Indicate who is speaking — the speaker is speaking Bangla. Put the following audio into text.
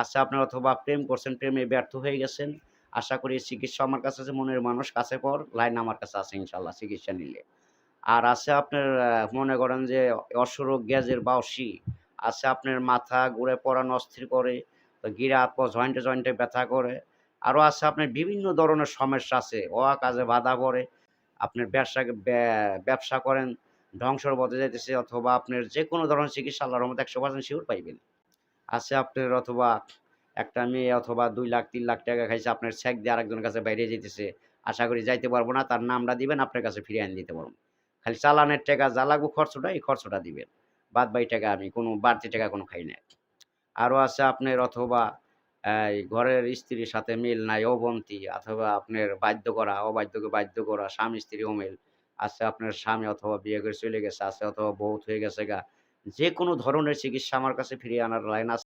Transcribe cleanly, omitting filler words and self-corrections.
Speaker 1: আছে আপনার অথবা প্রেম করছেন, প্রেমে ব্যর্থ হয়ে গেছেন। আশা করি চিকিৎসা আমার কাছে আছে, মনের মানুষ কাছে পর, লাইন আমার কাছে আছে ইনশাআল্লাহ চিকিৎসা নিলে। আর আছে আপনার মনে করেন যে অসুরোগ গ্যাজের বাউসি, আছে আপনার মাথা ঘুরে পড়ানো অস্থির করে, তো গিরা হাত পা জয়েন্টে, জয়েন্টে ব্যথা করে। আরো আছে আপনার বিভিন্ন ধরনের সমস্যা আছে। কাজে বাধা পড়ে। আপনার ব্যবসা করেন, ধ্বংসর পথে যাইতেছে অথবা আপনার যেকোনো ধরনের চিকিৎসা আল্লাহর রহমতে ১০০% সিওর পাইবেন। আছে আপনার অথবা একটা মেয়ে অথবা ২,০০,০০০ ৩,০০,০০০ টাকা খাইছে আপনার চেক দিয়ে আরেকজনের কাছে বাইরে যাইতেছে। আশা করি যাইতে পারব না। তার নামটা দিবেন, আপনার কাছে ফিরিয়ে এনে দিতে পারব। খালি চালানের টাকা যা লাগবে খরচটা, এই খরচটা দিবেন। বাদ বাকি টাকা আমি কোনো বাড়তি টাকা কোনো খাই না। আরো আছে আপনার অথবা এই ঘরের স্ত্রীর সাথে মিল নাই, অবন্তি অথবা আপনার বাধ্য করা, অবাধ্যকে বাধ্য করা, স্বামী-স্ত্রী অমিল। আছে আপনার স্বামী অথবা বিয়ে করে চলে গেছে, আছে অথবা বহুত হয়ে গেছে গা। যেকোনো ধরনের চিকিৎসা আমার কাছে ফিরিয়ে আনার লাইন আছে।